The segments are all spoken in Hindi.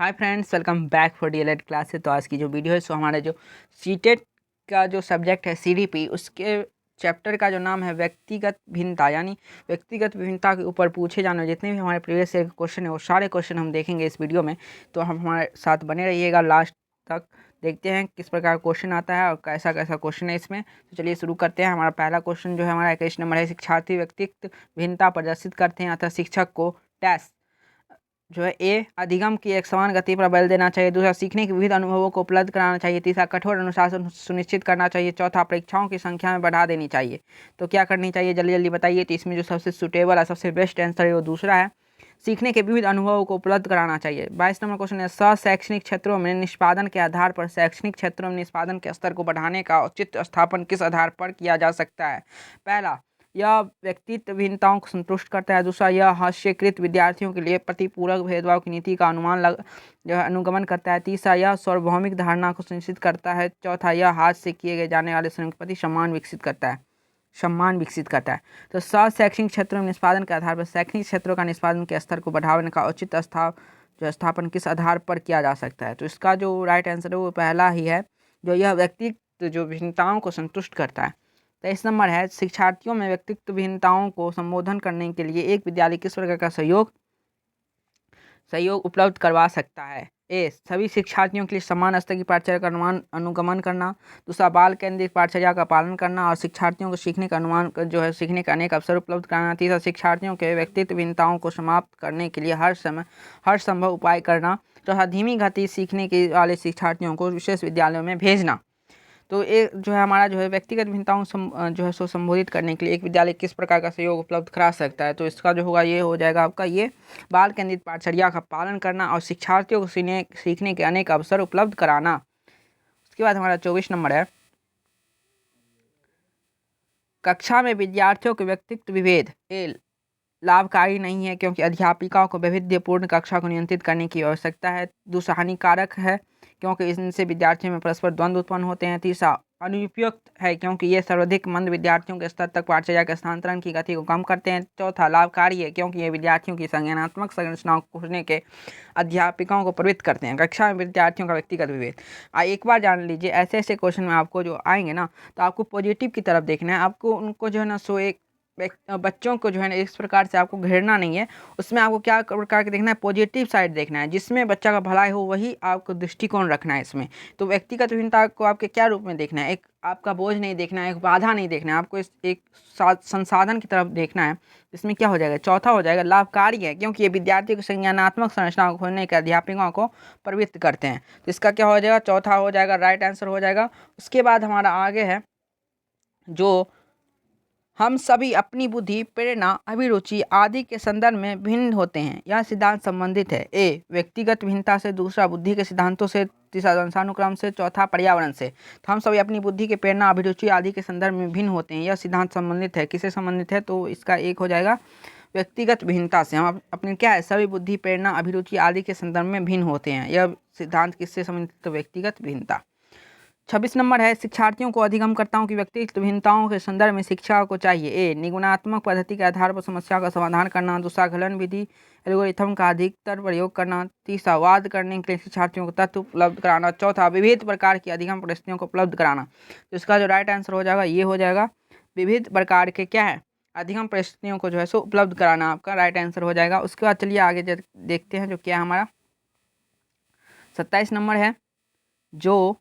Hi friends, welcome back for DElEd classes. तो आज की जो वीडियो है सो हमारे जो सीटेट का जो सब्जेक्ट है सीडीपी, उसके चैप्टर का जो नाम है व्यक्तिगत भिन्नता, यानी व्यक्तिगत भिन्नता के ऊपर पूछे जाने जितने भी हमारे प्रीवियस ईयर के क्वेश्चन है वो सारे क्वेश्चन हम देखेंगे इस वीडियो में। तो हम हमारे साथ बने रहिएगा लास्ट तक। देखते हैं किस प्रकार क्वेश्चन आता है और कैसा कैसा क्वेश्चन है इसमें। तो चलिए शुरू करते हैं। हमारा पहला क्वेश्चन जो है हमारा 21 नंबर है, शिक्षार्थी व्यक्तिगत भिन्नता प्रदर्शित करते हैं अतः शिक्षक को टेस्ट जो है ए अधिगम की एक समान गति पर बल देना चाहिए। दूसरा, सीखने के विविध अनुभवों को उपलब्ध कराना चाहिए। तीसरा, कठोर अनुशासन सुनिश्चित करना चाहिए। चौथा, परीक्षाओं की संख्या में बढ़ा देनी चाहिए। तो क्या करनी चाहिए जल्दी जल्दी बताइए। तो इसमें जो सबसे सुटेबल है, सबसे बेस्ट आंसर है वो दूसरा है, सीखने के विविध अनुभवों को उपलब्ध कराना चाहिए। 22 नंबर क्वेश्चन है, शैक्षणिक क्षेत्रों में निष्पादन के आधार पर शैक्षणिक क्षेत्रों में निष्पादन के स्तर को बढ़ाने का औचित्य स्थापन किस आधार पर किया जा सकता है। पहला, यह व्यक्तित्व भिन्नताओं को संतुष्ट करता है। दूसरा, यह हास्यकृत विद्यार्थियों के लिए प्रतिपूरक भेदभाव की नीति का जो है अनुगमन करता है। तीसरा, यह सार्वभौमिक धारणा को सुनिश्चित करता है। चौथा, यह हाथ से किए गए जाने वाले श्रम के प्रति सम्मान विकसित करता है। तो शैक्षणिक क्षेत्रों में निष्पादन के आधार पर शैक्षणिक क्षेत्रों का निष्पादन के स्तर को बढ़ाने का उचित स्थापन किस आधार पर किया जा सकता है। तो इसका जो राइट आंसर है वो पहला ही है, जो यह व्यक्तित्व जो भिन्नताओं को संतुष्ट करता है। 23 नंबर है, शिक्षार्थियों में व्यक्तित्व भिन्नताओं को संबोधन करने के लिए एक विद्यालय किस प्रकार का सहयोग उपलब्ध करवा सकता है। ए, सभी शिक्षार्थियों के लिए समान स्तर की पाठचर्या का अनुगमन करना। दूसरा, बाल केंद्रित पाठचर्या का पालन करना और शिक्षार्थियों को सीखने के अनेक अवसर उपलब्ध कराना। तीसरा, शिक्षार्थियों के व्यक्तित्व भिन्नताओं को समाप्त करने के लिए हर संभव उपाय करना। चौथा, धीमी गति सीखने के वाले शिक्षार्थियों को विशेष विद्यालयों में भेजना। तो एक जो है हमारा जो है व्यक्तिगत भिन्नताओं जो है सो संबोधित करने के लिए एक विद्यालय किस प्रकार का सहयोग उपलब्ध करा सकता है। तो इसका जो होगा ये हो जाएगा आपका ये, बाल केंद्रित पाठचर्या का पालन करना और शिक्षार्थियों को सीखने के अनेक अवसर उपलब्ध कराना। उसके बाद हमारा 24 नंबर है, कक्षा में विद्यार्थियों के व्यक्तित्व विभेद ए लाभकारी नहीं है क्योंकि अध्यापिकाओं को वैविध्यपूर्ण कक्षा को नियंत्रित करने की आवश्यकता है। दूसरा, हानिकारक है क्योंकि इनसे विद्यार्थियों में परस्पर द्वंद्व उत्पन्न होते हैं। तीसरा, अनुपयुक्त है क्योंकि ये सर्वाधिक मंद विद्यार्थियों के स्तर तक पाठचर्या के स्थानांतरण की गति को कम करते हैं। चौथा, लाभकारी है क्योंकि ये विद्यार्थियों की संज्ञानात्मक संरचनाओं को खोजने के अध्यापिकाओं को प्रवृत्त करते हैं। कक्षा में विद्यार्थियों का व्यक्तिगत विभेद, एक बार जान लीजिए, ऐसे ऐसे क्वेश्चन में आपको जो आएंगे ना, तो आपको पॉजिटिव की तरफ देखना है। आपको उनको जो है ना सो एक बच्चों को जो है ना इस प्रकार से आपको घेरना नहीं है। उसमें आपको क्या प्रकार के देखना है, पॉजिटिव साइड देखना है, जिसमें बच्चा का भलाई हो वही आपको दृष्टिकोण रखना है इसमें। तो व्यक्तिगत भिन्नता को आपके क्या रूप में देखना है, एक आपका बोझ नहीं देखना है, एक बाधा नहीं देखना है, आपको एक संसाधन की तरफ देखना है। इसमें क्या हो जाएगा, चौथा हो जाएगा, लाभकारी है क्योंकि ये विद्यार्थी को संज्ञानात्मक संरचना को खोजने के अध्यापकों को प्रवृत्त करते हैं। तो इसका क्या हो जाएगा, चौथा हो जाएगा, राइट आंसर हो जाएगा। उसके बाद हमारा आगे है, जो हम सभी अपनी बुद्धि, प्रेरणा, अभिरुचि आदि के संदर्भ में भिन्न होते हैं। यह सिद्धांत संबंधित है ए व्यक्तिगत भिन्नता से, दूसरा बुद्धि के सिद्धांतों से, तीसरा वंशानुक्रम से, चौथा पर्यावरण से। तो हम सभी अपनी बुद्धि के, प्रेरणा, अभिरुचि आदि के संदर्भ में भिन्न होते हैं। यह सिद्धांत संबंधित है, किससे संबंधित है, तो इसका एक हो जाएगा व्यक्तिगत भिन्नता से। हम अपनी क्या है, सभी बुद्धि, प्रेरणा, अभिरुचि आदि के संदर्भ में भिन्न होते हैं। यह सिद्धांत किससे संबंधित, तो व्यक्तिगत भिन्नता। 26 नंबर है, शिक्षार्थियों को अधिगमकर्ताओं की व्यक्तिगत भिन्नताओं के संदर्भ में शिक्षा को चाहिए ए निगुणात्मक पद्धति के आधार पर समस्या का समाधान करना। दूसरा, गलन विधि एल्गोरिथम का अधिकतर प्रयोग करना। तीसरा, वाद करने के लिए शिक्षार्थियों को तथ्य उपलब्ध कराना। चौथा, विविध प्रकार की अधिगम परिस्थितियों को उपलब्ध कराना। तो इसका जो राइट आंसर हो जाएगा ये हो जाएगा, विविध प्रकार के क्या है, अधिगम परिस्थितियों को जो है सो उपलब्ध कराना आपका राइट आंसर हो जाएगा। उसके बाद चलिए आगे देखते हैं जो क्या हमारा 27 नंबर है, जो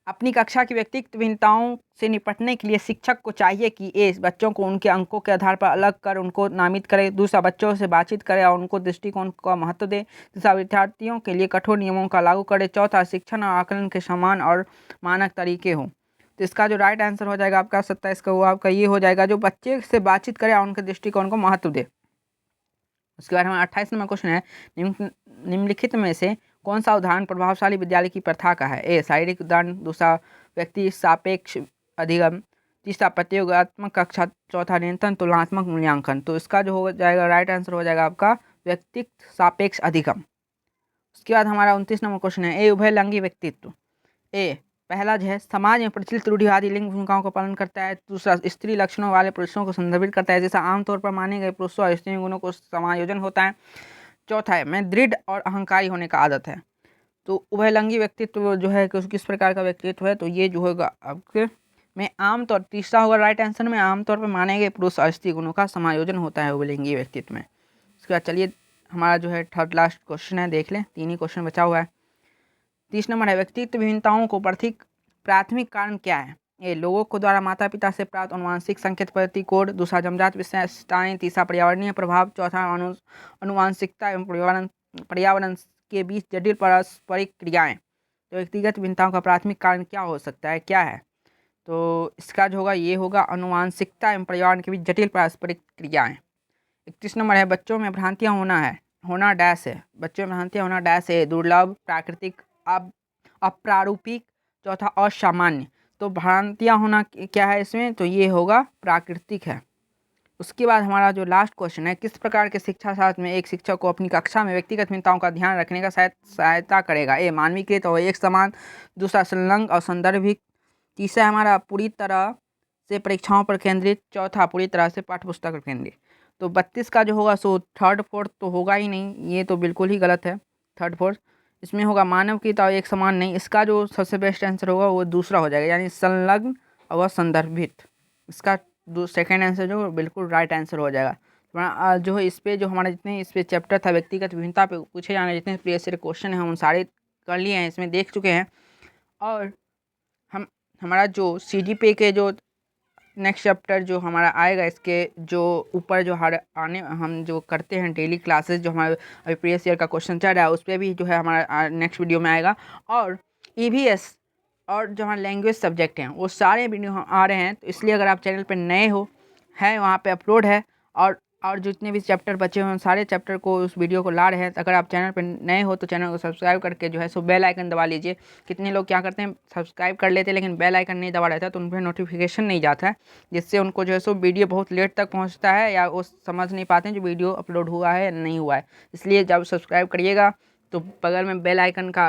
अपनी कक्षा की व्यक्तिगत भिन्नताओं से निपटने के लिए शिक्षक को चाहिए कि ए बच्चों को उनके अंकों के आधार पर अलग कर उनको नामित करे। दूसरा, बच्चों से बातचीत करे और उनको दृष्टिकोण का महत्व दे। तीसरा, विद्यार्थियों के लिए कठोर नियमों का लागू करे। चौथा, शिक्षण और आकलन के समान और मानक तरीके हों। तो इसका जो राइट आंसर हो जाएगा आपका 27 का, वो आपका ये हो जाएगा, जो बच्चे से बातचीत करे और उनके दृष्टिकोण को महत्व दे। उसके बाद हमारा 28 नंबर क्वेश्चन है, निम्नलिखित में से कौन सा उदाहरण प्रभावशाली विद्यालय की प्रथा का है ए शारीरिक उदाहरण। दूसरा, व्यक्ति सापेक्ष अधिगम। तीसरा, प्रतियोगात्मक कक्षा। चौथा, निरंतर तुलनात्मक मूल्यांकन। तो इसका जो हो जाएगा राइट आंसर हो जाएगा आपका व्यक्तित्व सापेक्ष अधिगम। उसके बाद हमारा 29 नंबर क्वेश्चन है, ए उभयलिंगी व्यक्तित्व। ए पहला जो है, समाज में प्रचलित रूढ़िवादी लिंग भूमिकाओं का पालन करता है। दूसरा, स्त्री लक्षणों वाले पुरुषों को संदर्भित करता है, जैसा आमतौर पर माने गए पुरुषों और स्त्री गुणों को समायोजन होता है। चौथा है मैं दृढ़ और अहंकारी होने का आदत है। तो उभयलिंगी व्यक्तित्व जो है कि किस प्रकार का व्यक्तित्व है, तो ये जो होगा आपके में आमतौर, तीसरा होगा राइट आंसर में, आमतौर पर माने गए पुरुष और स्त्री गुणों का समायोजन होता है उभयलिंगी व्यक्तित्व में। उसके बाद चलिए हमारा जो है थर्ड लास्ट क्वेश्चन है, देख लें, 3 ही क्वेश्चन बचा हुआ है। 30 नंबर है व्यक्तित्व विभिन्नताओं को प्राथमिक कारण क्या है? ए लोगों को द्वारा माता पिता से प्राप्त अनुवांशिक संकेत पद्धति कोड, दूसरा जन्मजात विशेषताएं, तीसरा पर्यावरणीय प्रभाव, चौथा अनुवांशिकता एवं पर्यावरण के बीच जटिल पारस्परिक क्रियाएं। तो व्यक्तिगत भिन्नताओं का प्राथमिक कारण क्या हो सकता है, क्या है? तो इसका जो होगा ये होगा अनुवांशिकता एवं पर्यावरण के बीच जटिल पारस्परिक क्रियाएं। 31 नंबर है बच्चों में भ्रांतियां होना डैश है। बच्चों में भ्रांतियां होना डैश है, दुर्लभ, प्राकृतिक, अप्रारूपिक, चौथा असामान्य। तो भ्रांतियां होना क्या है इसमें, तो ये होगा प्राकृतिक है। उसके बाद हमारा जो लास्ट क्वेश्चन है, किस प्रकार के शिक्षा शास्त्र में एक शिक्षक को अपनी कक्षा में व्यक्तिगत भिन्नताओं का ध्यान रखने का सहायता करेगा? ए मानवीकृत और एक समान, दूसरा संलग्न और संदर्भिक, तीसरा हमारा पूरी तरह से परीक्षाओं पर केंद्रित, चौथा पूरी तरह से पाठ्यपुस्तक पर केंद्रित। तो 32 का जो होगा सो थर्ड फोर्थ तो होगा ही नहीं, ये तो बिल्कुल ही गलत है थर्ड फोर्थ। इसमें होगा मानव की तो एक समान नहीं, इसका जो सबसे बेस्ट आंसर होगा वो दूसरा हो जाएगा, यानी संलग्न और संदर्भित। इसका सेकेंड आंसर जो बिल्कुल राइट आंसर हो जाएगा। जो है इस पे जो हमारे जितने इस पे चैप्टर था व्यक्तिगत विभिन्नता पे पूछे जाने जितने प्रीवियस क्वेश्चन हैं हम सारे कर लिए हैं, इसमें देख चुके हैं। और हमारा जो CGPA के जो नेक्स्ट चैप्टर जो हमारा आएगा, इसके जो ऊपर जो हर आने हम जो करते हैं डेली क्लासेस, जो हमारे अभी प्रीवियस ईयर का क्वेश्चन चल रहा है उस पर भी जो है हमारा नेक्स्ट वीडियो में आएगा। और EVS और जो हमारे लैंग्वेज सब्जेक्ट हैं वो सारे वीडियो आ रहे हैं, तो इसलिए अगर आप चैनल पर नए हो हैं वहाँ पे अपलोड है। और जितने भी चैप्टर बचे हुए हैं सारे चैप्टर को उस वीडियो को ला रहे हैं। तो अगर आप चैनल पर नए हो तो चैनल को सब्सक्राइब करके जो है सो बेल आइकन दबा लीजिए। कितने लोग क्या करते हैं सब्सक्राइब कर लेते हैं लेकिन बेल आइकन नहीं दबा रहता है, तो उन पर नोटिफिकेशन नहीं जाता है, जिससे उनको जो है सो वीडियो बहुत लेट तक पहुँचता है या वो समझ नहीं पाते हैं जो वीडियो अपलोड हुआ है या नहीं हुआ है। इसलिए जब सब्सक्राइब करिएगा तो बगल में बेल आइकन का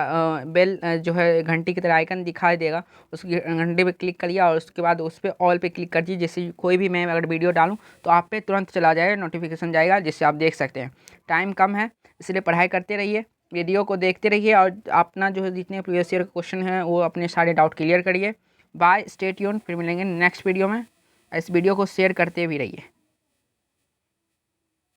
बेल जो है घंटी की तरह आइकन दिखाई देगा, उसकी घंटे पे क्लिक करिए और उसके बाद उस पर ऑल पे क्लिक कर दीजिए, जिससे कोई भी मैं अगर वीडियो डालूं तो आप पे तुरंत चला जाएगा, नोटिफिकेशन जाएगा, जिससे आप देख सकते हैं। टाइम कम है इसलिए पढ़ाई करते रहिए, वीडियो को देखते रहिए और अपना जो है जितने प्रीवियस ईयर क्वेश्चन हैं वो अपने सारे डाउट क्लियर करिए। बाय, स्टे ट्यून्ड, फिर मिलेंगे नेक्स्ट वीडियो में। इस वीडियो को शेयर करते भी रहिए।